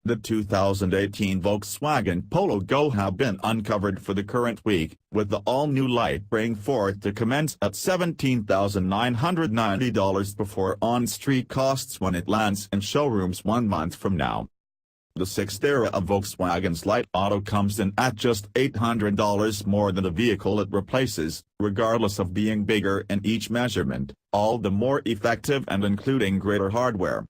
The 2018 Volkswagen Polo Go have been uncovered for the current week, with the all-new light bringing forth to commence at $17,990 before on-street costs when it lands in showrooms 1 month from now. The sixth era of Volkswagen's light auto comes in at just $800 more than the vehicle it replaces, regardless of being bigger in each measurement, all the more effective and including greater hardware.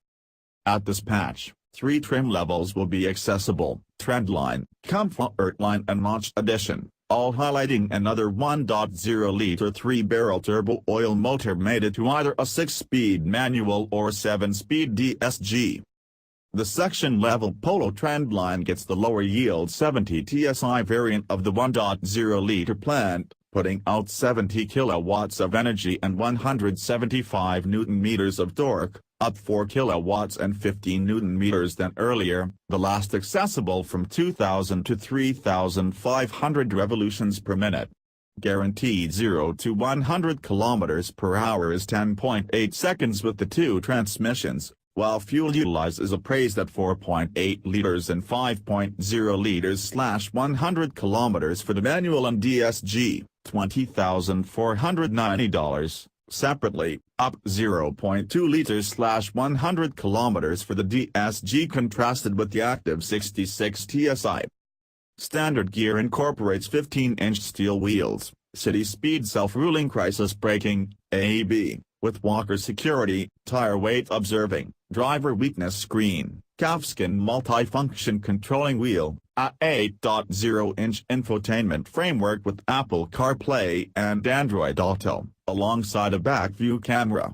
At this patch, 3 trim levels will be accessible: Trendline, Comfortline and Launch Edition, all highlighting another 1.0-liter 3-barrel turbo oil motor mated to either a 6-speed manual or 7-speed DSG. The section-level Polo Trendline gets the lower-yield 70 TSI variant of the 1.0-liter plant, putting out 70 kilowatts of energy and 175 Nm of torque, up 4 kilowatts and 15 Nm than earlier, the last accessible from 2,000 to 3,500 revolutions per minute. Guaranteed 0 to 100 km per hour is 10.8 seconds with the 2 transmissions, while fuel utilized is appraised at 4.8 liters and 5.0 liters/100 km for the manual and DSG, $20,490. Separately, up 0.2 liters/100 km for the DSG contrasted with the active 66 TSI. Standard gear incorporates 15-inch steel wheels, city speed self-ruling crisis braking, AEB, with walker security, tire weight observing, driver weakness screen, calfskin multi-function controlling wheel, a 8.0-inch infotainment framework with Apple CarPlay and Android Auto, alongside a back view camera.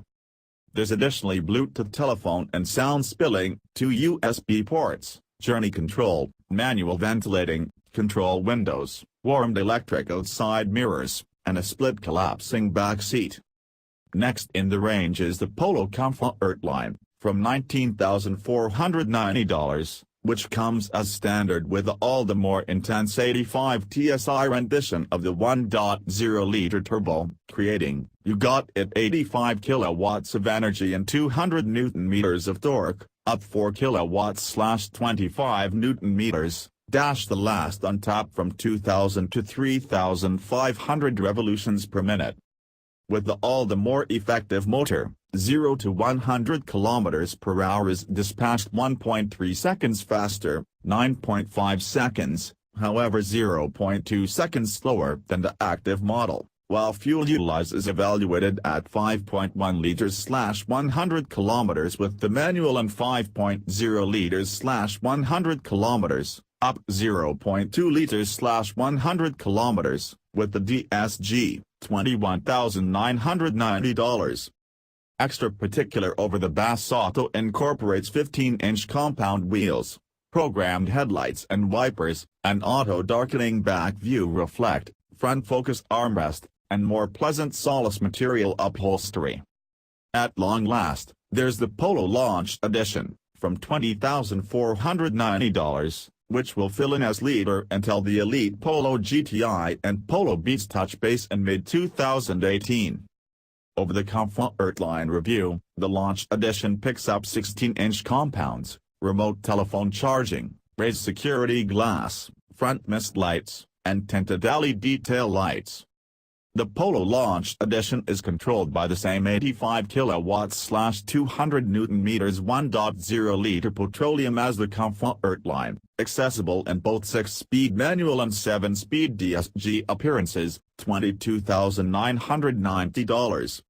There's additionally Bluetooth telephone and sound spilling, 2 USB ports, journey control, manual ventilating, control windows, warmed electrical side mirrors, and a split collapsing back seat. Next in the range is the Polo Comfortline, from $19,490, which comes as standard with the all the more intense 85 TSI rendition of the 1.0-liter turbo, creating, you got it, 85 kilowatts of energy and 200 Nm of torque, up 4 kilowatts/25 Nm, dash the last on tap from 2,000 to 3,500 revolutions per minute. With the all the more effective motor, 0 to 100 km per hour is dispatched 1.3 seconds faster, 9.5 seconds, however 0.2 seconds slower than the active model, while fuel utilized is evaluated at 5.1 liters/100 km with the manual and 5.0 liters/100 km, up 0.2 liters/100 km, with the DSG, $21,990. Extra particular over the Bass Auto incorporates 15-inch compound wheels, programmed headlights and wipers, an auto-darkening back view reflect, front-focused armrest, and more pleasant solace material upholstery. At long last, there's the Polo Launch Edition, from $20,490, which will fill in as leader until the elite Polo GTI and Polo Beats touch base in mid-2018. Over the Comfortline review, the Launch Edition picks up 16-inch compounds, remote telephone charging, raised security glass, front mist lights, and tinted LED tail lights. The Polo Launch Edition is controlled by the same 85 kilowatts/200 Nm 1.0-liter petroleum as the Comfortline, accessible in both 6-speed manual and 7-speed DSG appearances, $22,990.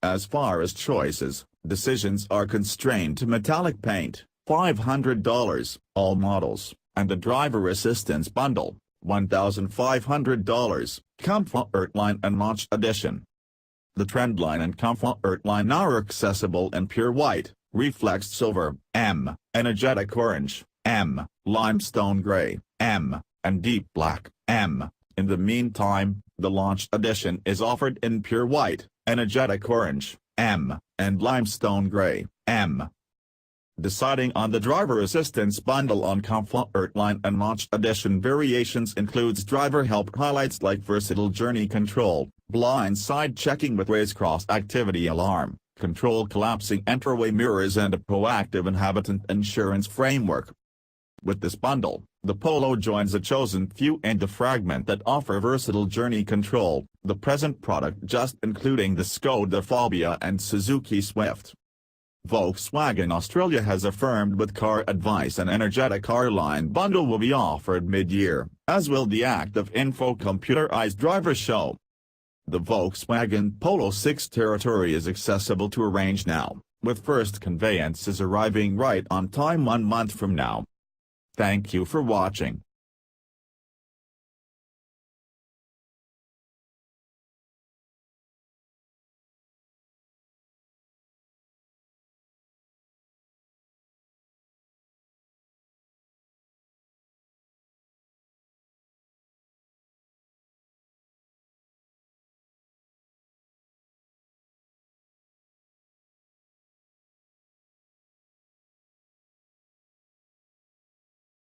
As far as choices, decisions are constrained to metallic paint, $500, all models, and the driver assistance bundle, $1,500, Comfortline and Launch Edition. The Trendline and Comfortline are accessible in pure white, reflexed silver, M, energetic orange, M, limestone gray, M, and deep black, M. In the meantime, the Launch Edition is offered in pure white, energetic orange, M, and limestone gray, M. Deciding on the driver assistance bundle on Comfortline and Launch Edition variations includes driver help highlights like versatile journey control, blind side checking with race cross activity alarm, control collapsing entryway mirrors and a proactive inhabitant insurance framework. With this bundle, the Polo joins a chosen few in the fragment that offer versatile journey control, the present product just including the Skoda Fabia and Suzuki Swift. Volkswagen Australia has affirmed with Car Advice an energetic car-line bundle will be offered mid-year, as will the active info computerized driver show. The Volkswagen Polo 6 territory is accessible to arrange now, with first conveyances arriving right on time 1 month from now. Thank you for watching.